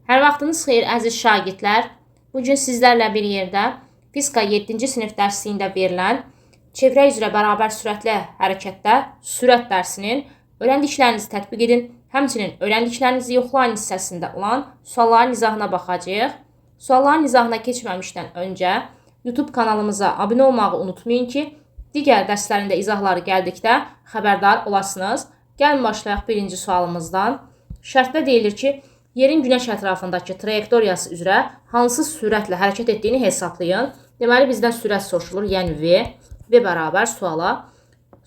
Hər vaxtınız xeyir əziz şagirdlər. Bugün sizlərlə bir yerdə fizika 7-ci sinif dərsliyində verilən çevrə üzrə bərabər sürətlə hərəkətdə sürət dərsinin öyrəndiklərinizi tətbiq edin. Həmçinin öyrəndiklərinizi yoxlayın hissəsində olan sualların izahına baxacağıq. Sualların izahına keçməmişdən öncə YouTube kanalımıza abunə olmağı unutmayın ki, digər dərslərində izahları gəldikdə xəbərdar olasınız. Gəlin başlayaq birinci sualımızdan. Şərtdə deyilir ki, yerin Günəş ətrafındakı trayektoriyası üzrə hansı sürətlə hərəkət etdiyini hesablayın. Deməli, bizdən sürət soruşulur, yəni V. V bərabər suala.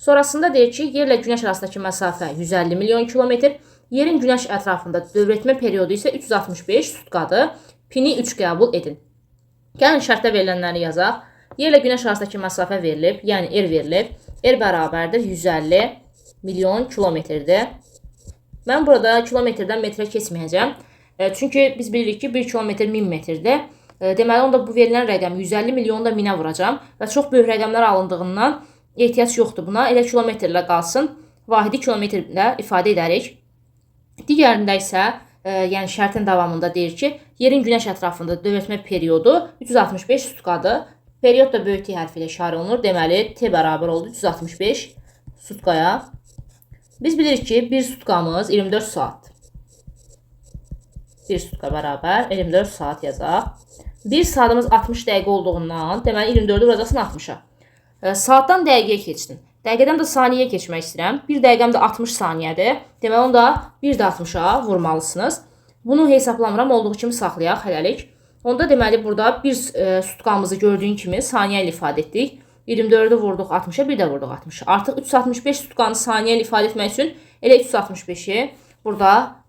Sonrasında deyir ki, yerlə Günəş arasındakı məsafə 150 milyon kilometr. Yerin Günəş ətrafında dövr etmə periodu isə 365 sutkadır. Pini 3 qəbul edin. Gəlin şərtdə verilənləri yazaq. Yerlə Günəş arasındakı məsafə verilib, yəni R verilib. R bərabərdir 150 milyon kilometrdir. Mən burada kilometrdən metrə keçməyəcəm. Çünki biz bilirik ki, 1 kilometr 1000 metrdir. Deməli, onda bu verilən rəqəm 150 milyonu da 1000-ə vuracam. Və çox böyük rəqəmlər alındığından ehtiyac yoxdur buna. Elə kilometrlə qalsın. Vahidi kilometrlə ifadə edərik. Digərində isə, yəni şərtin davamında deyir ki, yerin Günəş ətrafında dövr etmə periodu 365 sutkadır. Period da böyük T hərfi ilə işarə olunur. Deməli, T bərabər oldu 365 sutkaya. Biz bilirik ki, 1 sutkamız 24 saat. 1 sutka bərabər 24 saat yazaq. 1 saatımız 60 dəqiqə olduğundan, deməli 24-ü vuracaqsın 60-a. Saatdan dəqiqəyə keçdin. Dəqiqədən də saniyəyə keçmək istəyirəm. 1 dəqiqəm də 60 saniyədir. Deməli, onda 1 də 60-a vurmalısınız. Bunu hesablamıram, olduğu kimi saxlayaq hələlik. Onda deməli, burada 1 sutkamızı gördüyün kimi saniyə ilə ifadə etdik. 24-ü vurduq 60-a, bir də vurduq 60-a. Artıq 365 sutkanı saniyə ilə ifadə etmək üçün elə 365-i burada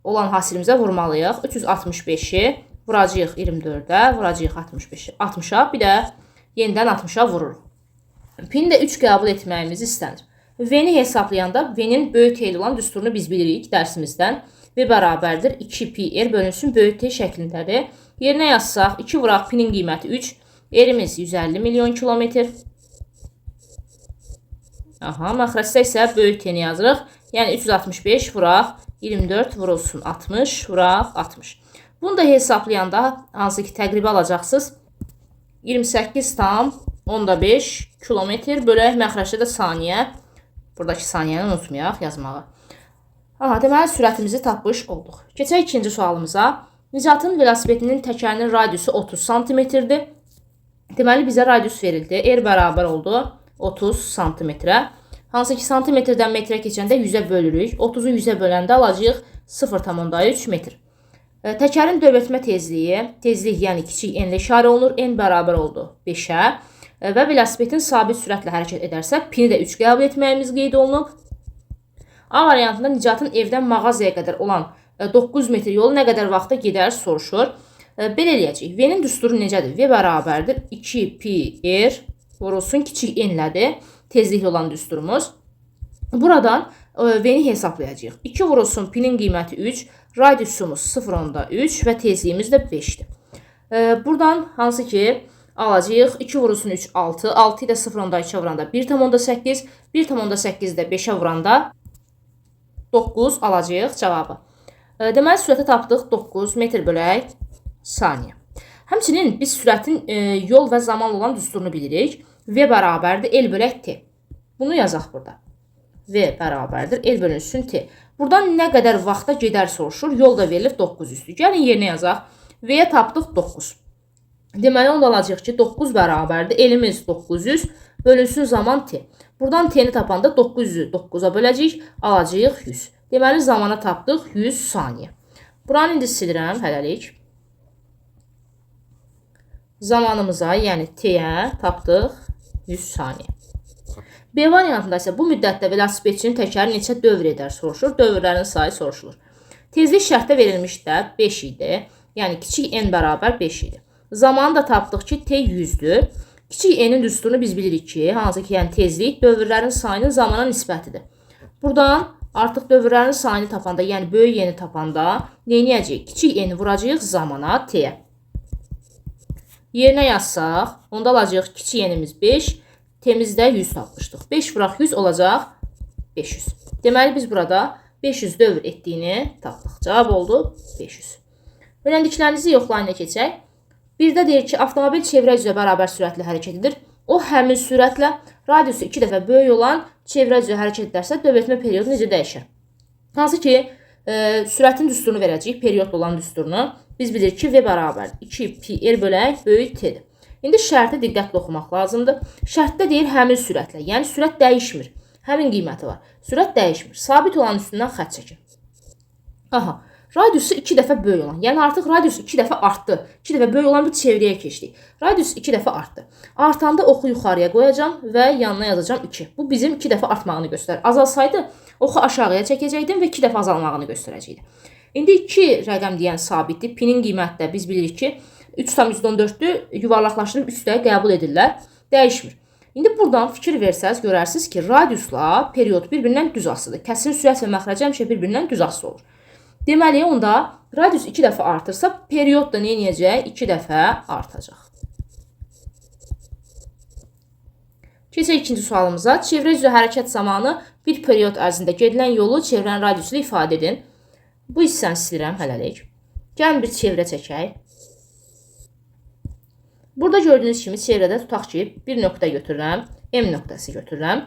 olan hasilimizə vurmalıyıq. 365-i vuracağıq 24-ə, vuracağıq 60-a, bir də yenidən 60-a vururuq. Pini də 3 qəbul etməyimiz istənir. V-ni hesablayanda V-nin böyük T olan düsturunu biz bilirik dərsimizdən. V bərabərdir 2πr bölünsün böyük T şəklindədir. Yerinə yazsaq 2 vuraq pinin qiyməti 3. Yerimiz 150 milyon kilometr. Məxrəcdə isə böyük T-ni yazırıq. Yəni 365 vuraq, 24 vurulsun 60, vuraq 60. Bunu da hesablayanda hansı ki təqribi alacaqsınız. 28,5 kilometr bölək məxrəcdə də saniyə. Buradakı saniyəni unutmayaq yazmağı. Deməli, sürətimizi tapmış olduq. Keçək ikinci sualımıza. Nicatın velosipedinin təkərinin radiusu 30 santimetrdir. Deməli, bizə radius verildi. R bərabər oldu 30 santimetrə. Hansı ki, santimetrdən metrə keçəndə 100-ə bölürük. 30-u 100-ə böləndə alacağıq 0,3 metr. Təkərin dövr etmə tezlik yəni kiçik n ilə işarə olunur. N bərabər oldu 5-ə. Və velosipedin sabit sürətlə hərəkət edərsə, pini də 3 qəbul etməyimiz qeyd olunub. A variantında Nicatın evdən mağazaya qədər olan 9 metr yolu nə qədər vaxta gedər soruşur. Belə eləyəcək. V-nin düsturu necədir? V bərabərdir 2πr vurulsun kiçik n-lədir. Tezlikli olan düsturumuz. Buradan V-ni hesablayacağıq. 2 vurulsun pinin qiyməti 3, radiusumuz 0,3 və tezliyimiz də 5-dir. Buradan hansı ki alacağıq 2 vurulsun 3, 6, 6-yı da 0,2-ə vuranda 1,8, 1,8-i də 5-ə vuranda 9 alacağıq cavabı. Deməli, sürəti tapdıq 9 metr bölək saniyə. Həmçinin biz sürətin yol və zaman olan düsturunu bilirik. V bərabərdir L bölək T. Bunu yazaq burada. V bərabərdir L bölünsün T. Buradan nə qədər vaxta gedər soruşur. Yol da verilir 9 üstü. Gəlin yerinə yazaq. V-yə tapdıq 9. Deməli, onda alacaq ki, 9 bərabərdir. L-imiz 900 bölünsün zaman T. Buradan T-ni tapanda 900-ü 9-a böləcəyik. Alacağıq 100. Deməli, zamana tapdıq 100 saniyə. Buranı indi silirəm hələlik. Zamanımıza, yəni T-yə tapdıq 100 saniyə. B variantında isə bu müddətdə velosipedçinin təkəri neçə dövr edər soruşur. Dövrlərin sayı soruşulur. Tezlik şərtdə verilmiş də 5 idi. Yəni kiçik n bərabər 5 idi. Zamanı da tapdıq ki, T 100-dür. Kiçik n-in düsturunu biz bilirik ki, hansı ki, yəni tezlik dövrlərin sayının zamana nisbətidir. Buradan artıq dövrlərin sayını tapanda, yəni böyük n-i tapanda neyniyəcəyik? Kiçik n-i vuracağıq zamana T-yə. Yerinə yazsaq, onda alacağıq kiçik n-imiz 5, T-mizdə 100 tapmışdıq. 5 vuraq 100 olacaq 500. Deməli, biz burada 500 dövr etdiyini tapdıq. Cavab oldu 500. Öyrəndiklərinizi yoxlayına keçək. Birdə deyir ki, avtomobil çevrə üzrə bərabər sürətlə hərəkət edir. O həmin sürətlə radiusu 2 dəfə böyük olan çevrə üzrə hərəkət edərsə, dövr etmə periodu necə dəyişir? Hansı ki, sürətin düsturunu verəcəyik, period olan düsturunu. Biz bilirik ki, V bərabər 2πr bölək böyük T'dir. İndi şərti diqqətlə oxumaq lazımdır. Şərtdə deyir həmin sürətlə, yəni sürət dəyişmir. Həmin qiyməti var. Sürət dəyişmir. Sabit olan üstündən xətt çəkin. Aha, radiusu 2 dəfə böyük olan, yəni artıq radius 2 dəfə artdı. 2 dəfə böyük olan bir çevrəyə keçdik. Radius 2 dəfə artdı. Artanda oxu yuxarıya qoyacağam və yanına yazacağam 2. Bu bizim 2 dəfə artmağını göstərir. Azalsaydı oxu aşağıya çəkəcəkdim və 2 dəfə azalmağını göstərəcəkdi. İndi 2 rəqəm deyən sabitdir. Pinin qiyməti də biz bilirik ki, 3,14-dür, yuvarlaqlaşdırıb üstə qəbul edirlər, dəyişmir. İndi buradan fikir versəz, görərsiniz ki, radiusla period bir-birindən düz asılıdır. Kəsrin sürət və məxrəc həmişə bir-birindən düz asılı olur. Deməli, onda radius 2 dəfə artırsa, period da nə edəcək? 2 dəfə artacaq. Keçək ikinci sualımıza. Çevrə üzrə hərəkət zamanı bir period ərzində gedilən yolu çevrənin radiusu ilə ifadə edin. Bu hissəni silirəm hələlik. Gəlin bir çevrə çəkək. Burada gördüyünüz kimi çevrədə tutaq ki, bir nöqtə götürürəm, M nöqtəsi götürürəm.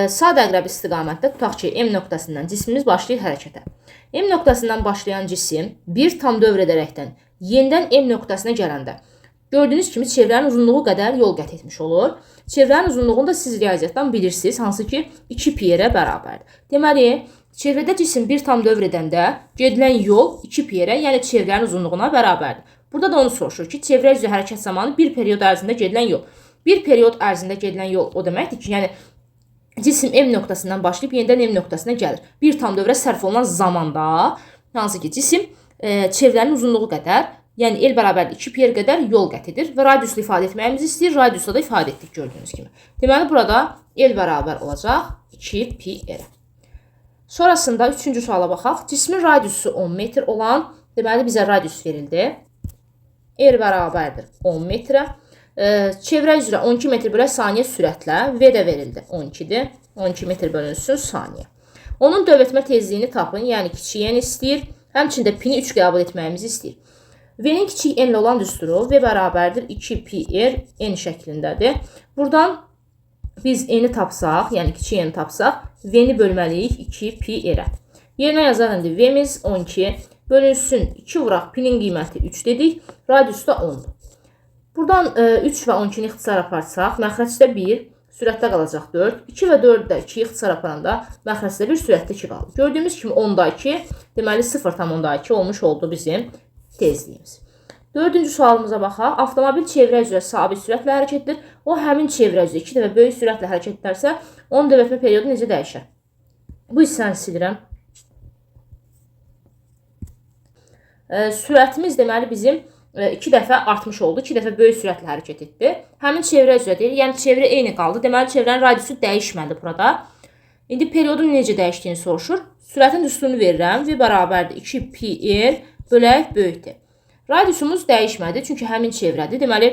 Sad əqrəb istiqamətdə tutaq ki, M nöqtəsindən cismimiz başlayır hərəkətə. M nöqtəsindən başlayan cisim bir tam dövr edərəkdən yenidən M nöqtəsinə gələndə gördüyünüz kimi çevrənin uzunluğu qədər yol qət etmiş olur. Çevrənin uzunluğunu da siz riyaziyyatdan bilirsiniz, hansı ki 2π-ə bərabərdir. Deməli, çevrədə cisim bir tam dövr edəndə gedilən yol 2π-ə, yəni çevrənin uzunluğuna bərabərdir. Burada da onu soruşur ki, çevrə üzrə hərəkət zamanı bir period ərzində gedilən yol. Bir period ərzində gedilən yol o deməkdir ki, yəni cisim M nöqtəsindən başlayıb yenidən M nöqtəsinə gəlir. Bir tam dövrə sərf olunan zamanda, hansı ki cisim çevrənin uzunluğu qədər, yəni L bərabərdir 2πr qədər yol qət edir və radiusla ifadə etməyimizi istəyir, radiusla da ifadə etdik gördüyünüz kimi. Deməli, burada L bərabər olacaq 2πr. Sonrasında üçüncü suala baxaq. Cismin radiusu 10 metr olan, deməli bizə radius verildi. R bərabərdir 10 metrə. Çevrə üzrə 12 metr bölək saniyə sürətlə V də verildi 12-dir. 12 metr bölünsün saniyə. Onun dövr etmə tezliyini tapın, yəni kiçik n istəyir. Həmçində pini 3 qəbul etməyimizi istəyir. V-nin kiçik n olan düsturu V bərabərdir 2πr n şəklindədir. Buradan biz n-i tapsaq, yəni kiçik n-i tapsaq, V-ni bölməliyik 2πr-ə. Yerinə yazaq indi V-miz 12 bölünsün 2 vuraq, pinin qiyməti 3 dedik, radius da 10-dur. Buradan 3 və 12-ni ixtisar aparsaq, məxrəcdə 1, sürətdə qalacaq 4. 2 və 4 də 2 ixtisar aparanda məxrəcdə 1, sürətdə 2 qalır. Gördüyümüz kimi 10-da 2, deməli 0,2 olmuş oldu bizim tezliyimiz. Dördüncü sualımıza baxaq. Avtomobil çevrə üzrə sabit sürətlə hərəkət edir. O həmin çevrə üzrə 2 dəfə böyük sürətlə hərəkət edərsə, onun dövr etmə periodu necə dəyişər? Bu hissəni silirəm. Sürətimiz deməli bizim 2 dəfə artmış oldu. 2 dəfə böyük sürətlə hərəkət etdi. Həmin çevrə üzrə deyil. Yəni çevrə eyni qaldı. Deməli çevrənin radiusu dəyişmədi burada. İndi periodun necə dəyişdiyini soruşur. Sürətin düsturunu verirəm. V bərabərdir 2πr bölək böyükdür. Radiusumuz dəyişmədi. Çünki həmin çevrədir. Deməli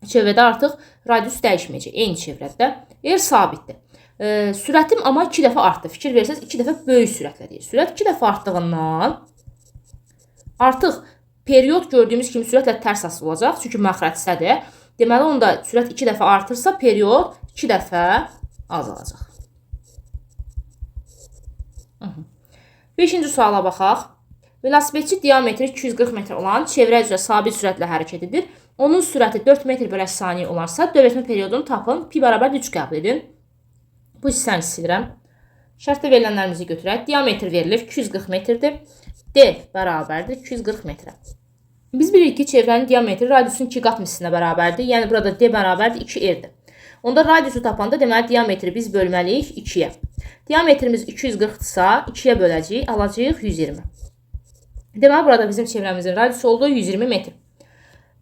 çevrədə artıq radius dəyişməyəcək. Eyni çevrədə. R sabitdir. Sürətim amma 2 dəfə artdı. Fikir versəz 2 dəfə böyük sürətlə deyil. Sürət 2 dəfə artdığından artıq period gördüyümüz kimi sürətlə tərs asılı olacaq. Çünki məxrəcdədir. Deməli, onda sürət 2 dəfə artırsa, period 2 dəfə azalacaq. 5-ci suala baxaq. Velosipedçi diametri 240 metr olan çevrə üzrə sabit sürətlə hərəkət edir. Onun sürəti 4 metr bölək saniyə olarsa, dövr etmə periodunu tapın. Pi bərabər 3 qəbul edin. Bu hissəni silirəm. Şərtdə verilənlərimizi götürək. Diametr verilir 240 metrdir. D bərabərdir 240 metrə. Biz bilirik ki, çevrənin diametri radiusun 2 qat mislinə bərabərdir. Yəni, burada D bərabərdir 2R-dir. Onda radiusu tapanda deməli diametri biz bölməliyik 2-yə. Diametrimiz 240-dırsa 2-yə böləcəyik, alacağıq 120. Deməli, burada bizim çevrəmizin radiusu oldu 120 metr.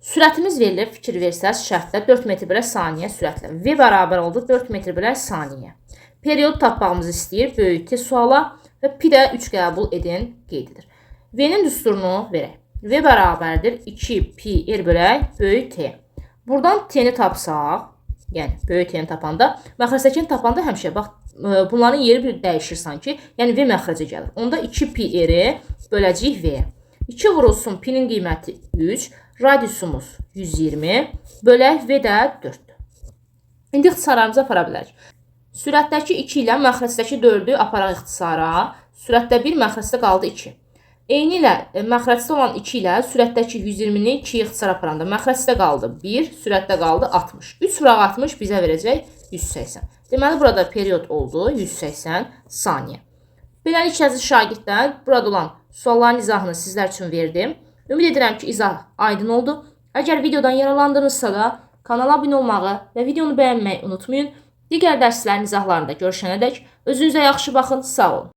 Sürətimiz verilir, fikir versəz, şərtlə 4 metr bölək saniyə sürətlə. V bərabər oldu 4 metr bölək saniyə. Period tapmağımızı istəyir, böyükdür suala və pi də 3 qəbul edin qeyd edir. V-nin düsturunu verək. V bərabərdir 2πr bölək böyük T. Buradan T-ni tapsaq, yəni böyük T-ni tapanda, məxrəcdəkini tapanda həmişə, bax, bunların yeri bir dəyişir sanki, yəni V məxrəcə gəlir. Onda 2πr-i böləcəyik V-yə. 2 vurulsun pinin qiyməti 3, radiusumuz 120, bölək V də 4-dür. İndi ixtisarlarımıza apara bilərik. Sürətdəki 2 ilə məxrəcdəki 4-ü aparaq ixtisara. Sürətdə 1, məxrəcdə qaldı 2. Eyni ilə məxrəcdə olan 2 ilə sürətdəki 120-ni 2-yə ixtisara aparanda məxrəcdə qaldı 1, sürətdə qaldı 60. 3 vuraq 60 bizə verəcək 180. Deməli, burada period oldu 180 saniyə. Beləliklə, əziz şagirdlər, burada olan sualların izahını sizlər üçün verdim. Ümid edirəm ki, izah aydın oldu. Əgər videodan yararlandınızsa da kanala abunə olmağı və videonu bəyənməyi unutmayın. Digər dərslərin izahlarında görüşənədək özünüzə yaxşı baxın, sağ olun.